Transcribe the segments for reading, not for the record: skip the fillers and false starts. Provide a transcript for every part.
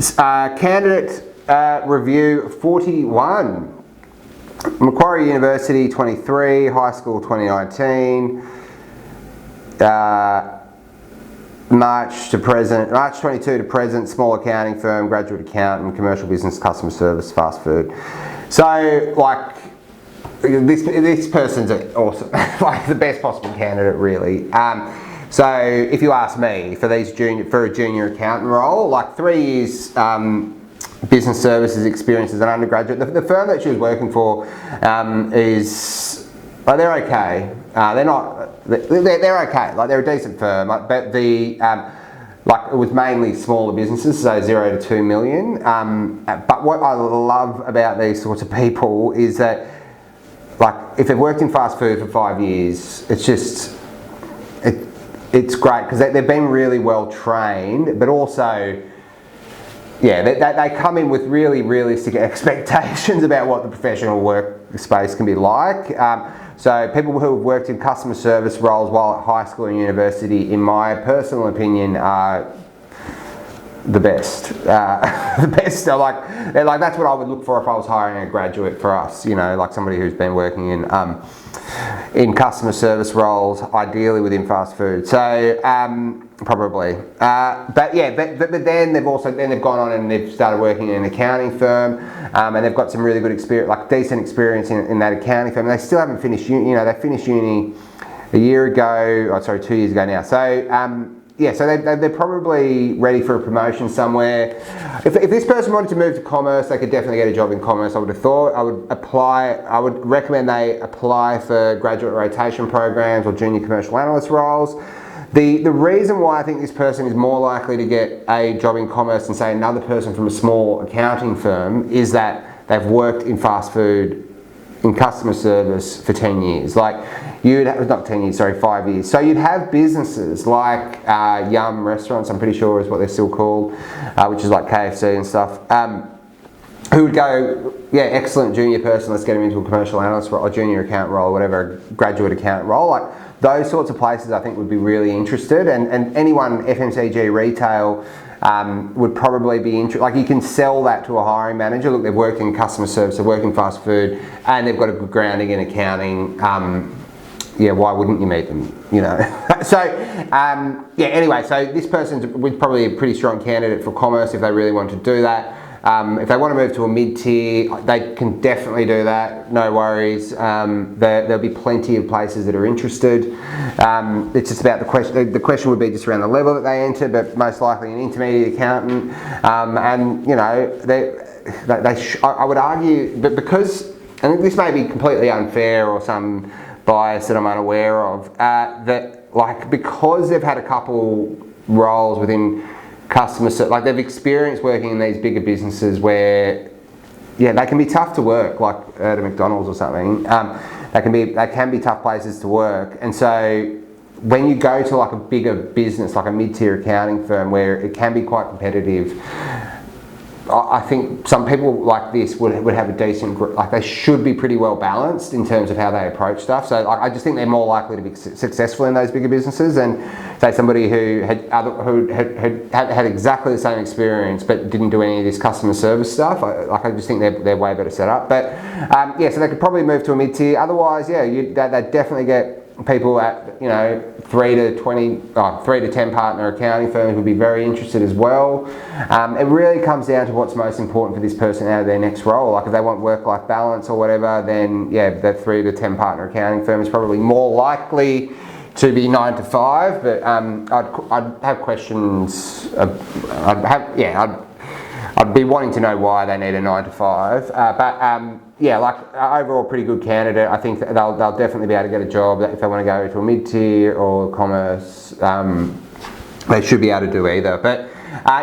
Candidate review 41. Macquarie University 23, high school 2019, March 22 to present, small accounting firm, graduate accountant, commercial business, customer service, fast food. So like this person's awesome, like the best possible candidate really. So if you ask me, for a junior accountant role, like 3 years business services experience as an undergraduate. The firm that she was working for is, well, they're okay. They're okay. Like they're a decent firm, but like it was mainly smaller businesses, so 0 to 2 million. But what I love about these sorts of people is that, like, if they've worked in fast food for 5 years, it's great because they've been really well trained, but also, yeah, they come in with really realistic expectations about what the professional workspace can be like. So people who have worked in customer service roles while at high school and university, in my personal opinion, are the best. The best. They're like that's what I would look for if I was hiring a graduate for us. You know, like somebody who's been working in customer service roles, ideally within fast food. So probably. But yeah, but then they've gone on and they've started working in an accounting firm, and they've got some really good experience, like decent experience in that accounting firm. They still haven't finished uni. You know, they finished uni a year ago. Oh, sorry, 2 years ago now. So yeah, so they're probably ready for a promotion somewhere. If this person wanted to move to commerce, they could definitely get a job in commerce, I would have thought. I would recommend they apply for graduate rotation programs or junior commercial analyst roles. The reason why I think this person is more likely to get a job in commerce than, say, another person from a small accounting firm is that they've worked in fast food, in customer service for 10 years. Like, not 10 years, sorry, 5 years. So you'd have businesses like Yum Restaurants, I'm pretty sure is what they're still called, which is like KFC and stuff, who would go, yeah, excellent junior person, let's get him into a commercial analyst role, or junior account role, whatever, graduate account role. Like those sorts of places I think would be really interested, and anyone FMCG retail would probably be interested. Like you can sell that to a hiring manager. Look, they've worked in customer service, they've worked in fast food, and they've got a good grounding in accounting. Yeah, why wouldn't you meet them, you know? So, yeah, anyway, so this person's probably a pretty strong candidate for commerce if they really want to do that. If they want to move to a mid-tier, they can definitely do that, no worries. There'll be plenty of places that are interested. It's just about the question would be just around the level that they enter, but most likely an intermediate accountant. And, you know, I would argue, but because, and this may be completely unfair or some bias that I'm unaware of, that like because they've had a couple roles within customer service, like they've experienced working in these bigger businesses where, yeah, they can be tough to work, like at a McDonald's or something. They can be tough places to work, and so when you go to like a bigger business, like a mid-tier accounting firm where it can be quite competitive, I think some people like this would have a decent, like they should be pretty well balanced in terms of how they approach stuff. So like, I just think they're more likely to be successful in those bigger businesses than, say, somebody who had exactly the same experience but didn't do any of this customer service stuff. I just think they're way better set up. But yeah, so they could probably move to a mid-tier. Otherwise, yeah, they'd definitely get people at, you know, 3 to 10 partner accounting firms would be very interested as well. It really comes down to what's most important for this person out of their next role. Like if they want work-life balance or whatever, then yeah, that 3 to 10 partner accounting firm is probably more likely to be 9 to 5. But I'd have questions. I'd be wanting to know why they need a 9 to 5. Yeah, like overall pretty good candidate. I think they'll definitely be able to get a job if they want to go to a mid-tier or commerce. They should be able to do either. But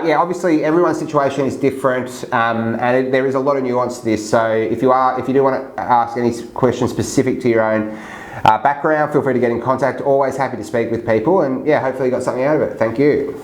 yeah, obviously everyone's situation is different, and there is a lot of nuance to this. So if you do want to ask any questions specific to your own background, feel free to get in contact. Always happy to speak with people, and yeah, hopefully you got something out of it. Thank you.